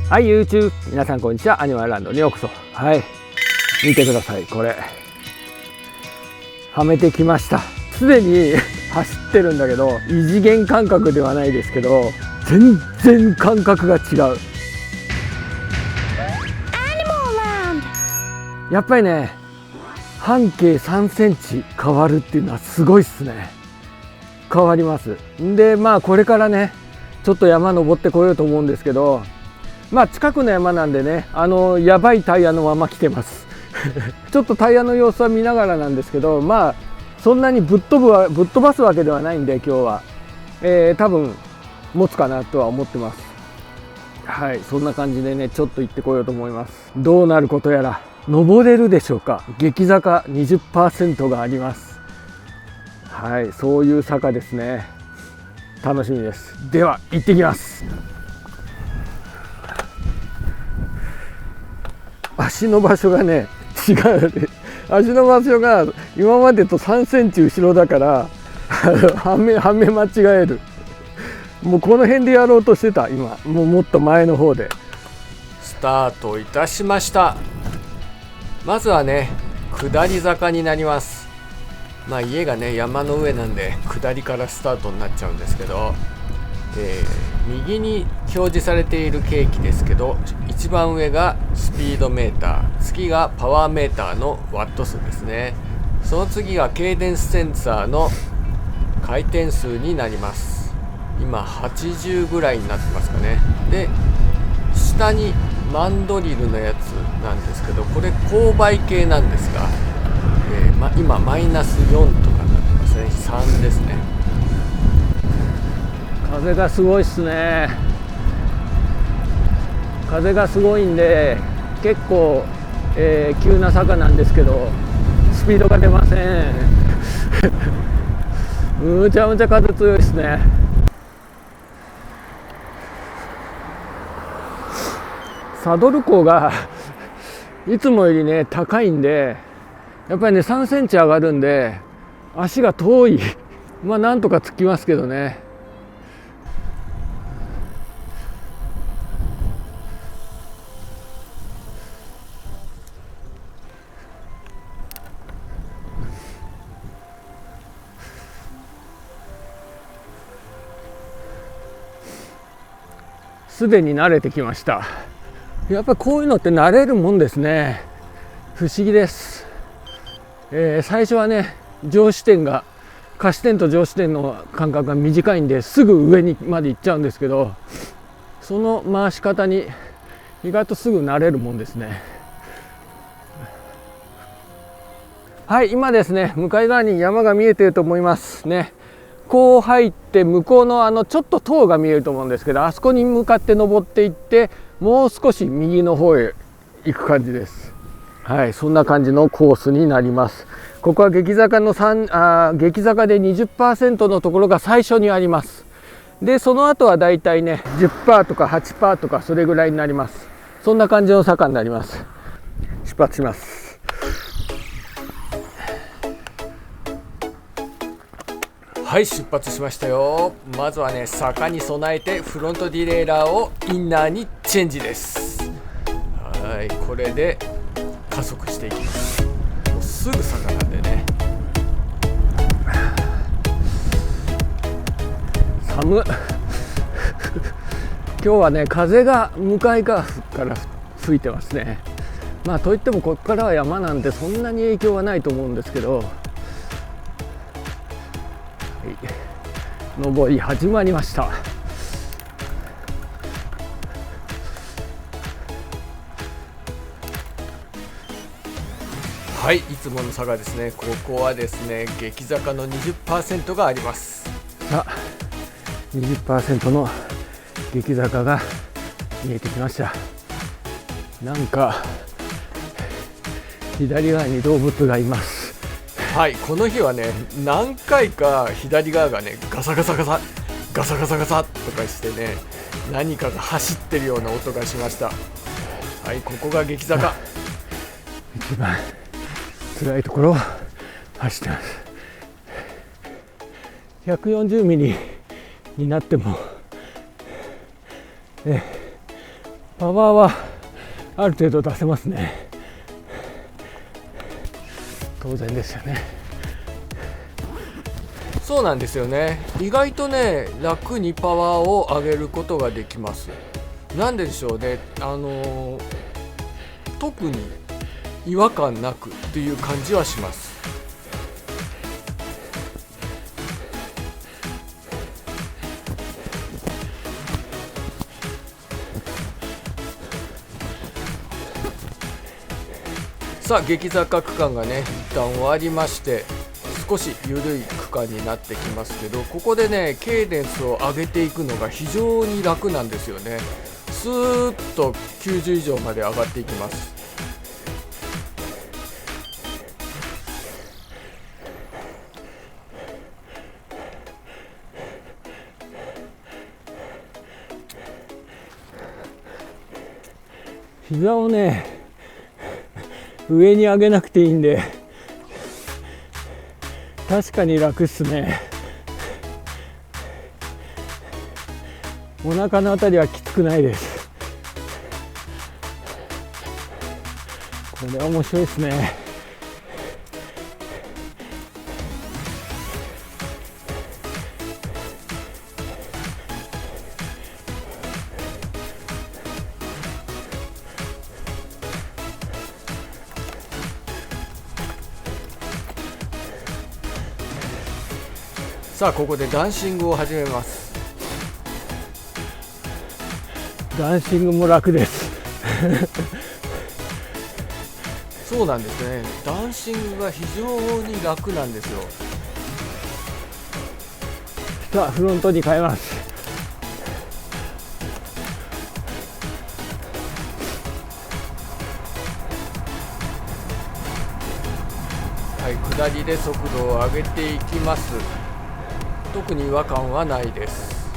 はい、YouTube 皆さんこんにちは。アニマルランドにようこそ。はい、見てください。これはめてきました。すでに走ってるんだけど、異次元感覚ではないですけど、全然感覚が違う。やっぱりね、半径3センチ変わるっていうのはすごいっすね。変わります。で、これからね、ちょっと山登ってこようと思うんですけど、近くの山なんでね、やばいタイヤのまま来てますちょっとタイヤの様子は見ながらなんですけど、そんなにぶっ飛ばすわけではないんで、今日は、多分持つかなとは思ってます。はい、そんな感じでね、ちょっと行ってこようと思います。どうなることやら。登れるでしょうか。激坂 20% があります。はい、そういう坂ですね。楽しみです。では行ってきます。足の場所がね、違う。足の場所が今までと3センチ後ろだからはめ間違える。もうこの辺でやろうとしてた。今もっと前の方でスタートいたしました。まずはね、下り坂になります。家がね、山の上なんで下りからスタートになっちゃうんですけど、右に表示されている計器ですけど、一番上がスピードメーター、次がパワーメーターのワット数ですね。その次がケイデンスセンサーの回転数になります。今80ぐらいになってますかね。で、下にマンドリルのやつなんですけど、これ勾配計なんですが、今マイナス4とかになってますね。3ですね。風がすごいっすね。風がすごいんで、結構、急な坂なんですけど、スピードが出ませんむちゃむちゃ風強いですね。サドル高がいつもよりね高いんで、やっぱりね3センチ上がるんで足が遠い。なんとかつきますけどね。すでに慣れてきました。やっぱりこういうのって慣れるもんですね。不思議です。最初はね、上支点が下支点と上支点の間隔が短いんですぐ上にまで行っちゃうんですけど、その回し方に意外とすぐ慣れるもんですね。はい、今ですね、向かい側に山が見えていると思いますね。こう入って向こうのちょっと塔が見えると思うんですけど、あそこに向かって登っていって、もう少し右の方へ行く感じです。はい、そんな感じのコースになります。ここは激坂で 20% のところが最初にあります。でその後はだいたいね 10% とか 8% とかそれぐらいになります。そんな感じの坂になります。出発します。はい、出発しましたよ。まずはね、坂に備えてフロントディレイラーをインナーにチェンジです。はい、これで加速していきます。もうすぐ坂なんでね。寒っ今日はね、風が向かい側から吹いてますね。といってもここからは山なんでそんなに影響はないと思うんですけど、登り始まりました。はい、いつもの坂ですね。ここはですね、激坂の 20% があります。さあ 20% の激坂が見えてきました。なんか左側に動物がいます。はい、この日はね、何回か左側がね、ガサガサとかしてね、何かが走ってるような音がしました。はい、ここが激坂。一番辛いところを走ってます。140ミリになっても、パワーはある程度出せますね。当然ですよね。そうなんですよね。意外とね楽にパワーを上げることができます。なんでしょうね、特に違和感なくっていう感じはします。さあ激坂区間がね一旦終わりまして、少し緩い区間になってきますけど、ここでねケイデンスを上げていくのが非常に楽なんですよね。スーッと90以上まで上がっていきます。膝をね上に上げなくていいんで確かに楽っすね。お腹のあたりはきつくないです。これは面白いですね。さあここでダンシングを始めます。ダンシングも楽ですそうなんですね。ダンシングが非常に楽なんですよ。さあフロントに変えます。はい、下りで速度を上げていきます。特に違和感はないです。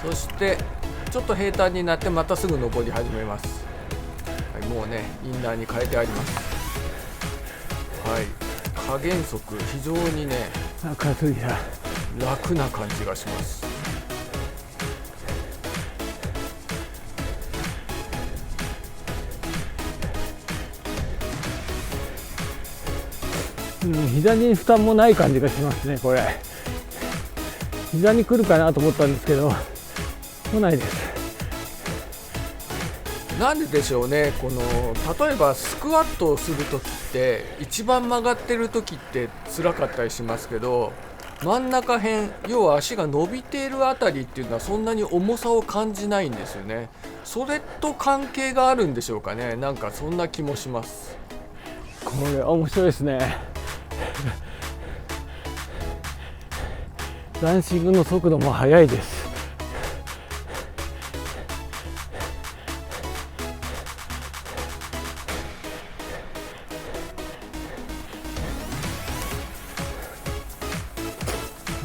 そしてちょっと平坦になってまたすぐ上り始めます。はい、もうねインナーに変えてあります。はい、加減速非常にね楽な感じがします。膝に負担もない感じがしますね。これ膝に来るかなと思ったんですけど来ないです。なんででしょうね。この例えばスクワットをするときって一番曲がってるときって辛かったりしますけど、真ん中辺、要は足が伸びているあたりっていうのはそんなに重さを感じないんですよね。それと関係があるんでしょうかね。なんかそんな気もします。これ面白いですねダンシングの速度も速いです。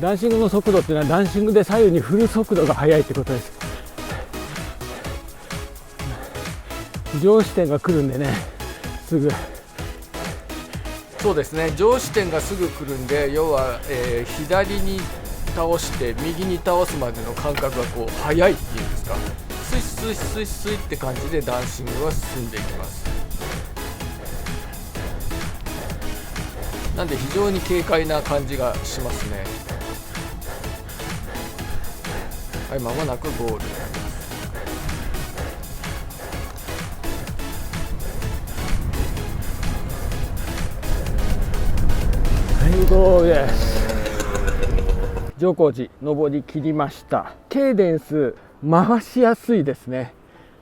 ダンシングの速度っていうのはダンシングで左右に振る速度が速いってことです。上視点が来るんでね、すぐそうですね、上視点がすぐ来るんで、要は、左に倒して右に倒すまでの感覚がこう速いっていうんですか、スイスイスイスイって感じでダンシングは進んでいきます。なんで非常に軽快な感じがしますね。はい、間もなくゴールになります。ゴールです。乗光寺登り切りました。ケイデンス回しやすいですね。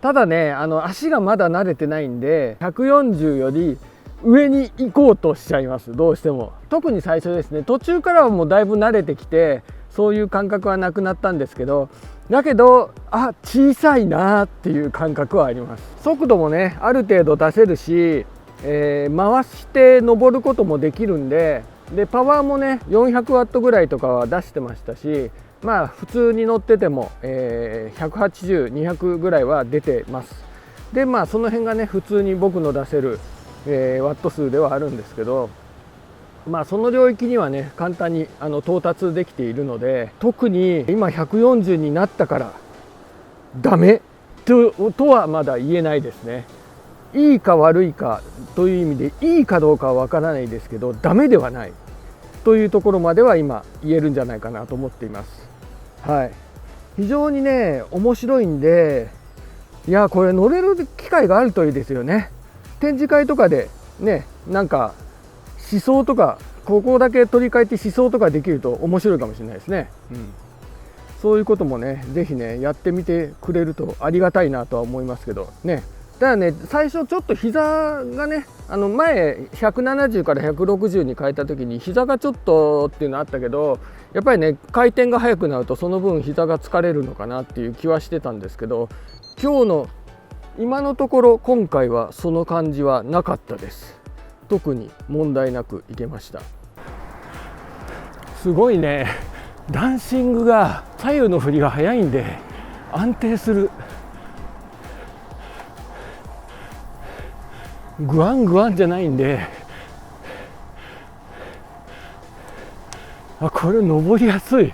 ただね、足がまだ慣れてないんで140より上に行こうとしちゃいます。どうしても特に最初ですね。途中からはもうだいぶ慣れてきてそういう感覚はなくなったんですけど、だけど小さいなっていう感覚はあります。速度もねある程度出せるし、回して登ることもできるんで、パワーもね400ワットぐらいとかは出してましたし、まあ普通に乗ってても、180、200ぐらいは出てます。でまあその辺がね普通に僕の出せる、ワット数ではあるんですけど、まあその領域にはね簡単に到達できているので、特に今140になったからダメとはまだ言えないですね。いいか悪いかという意味でいいかどうかはわからないですけど、ダメではないというところまでは今言えるんじゃないかなと思っています。はい、非常にね面白いんで、いやこれ乗れる機会があるといいですよね。展示会とかでね、なんか思想とかここだけ取り替えて思想とかできると面白いかもしれないですね。そういうこともねぜひねやってみてくれるとありがたいなとは思いますけどね。ただね最初ちょっと膝がね前170から160に変えた時に膝がちょっとっていうのあったけど、やっぱりね回転が速くなるとその分膝が疲れるのかなっていう気はしてたんですけど、今のところ今回はその感じはなかったです。特に問題なくいけました。すごいね、ダンシングが左右の振りが速いんで安定する。グワングワンじゃないんで、これ登りやすい。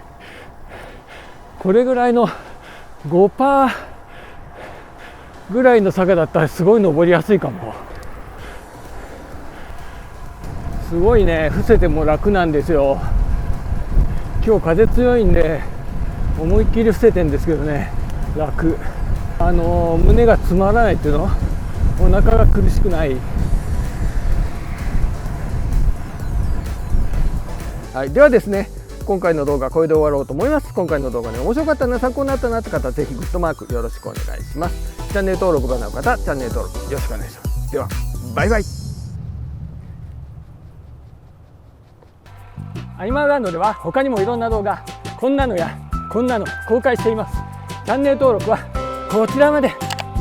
これぐらいの 5% ぐらいの坂だったらすごい登りやすいかも。すごいね、伏せても楽なんですよ。今日風強いんで思いっきり伏せてんですけどね、楽。胸が詰まらないっていうの、お腹が苦しくない。はい、ではですね、今回の動画これで終わろうと思います。今回の動画ね面白かったな、参考になったなって方はぜひグッドマークよろしくお願いします。チャンネル登録がない方、チャンネル登録よろしくお願いします。ではバイバイ。アニマルランドでは他にもいろんな動画、こんなのやこんなの公開しています。チャンネル登録はこちらまで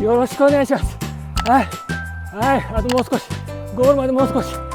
よろしくお願いします。はい、あともう少し、ゴールまでもう少し。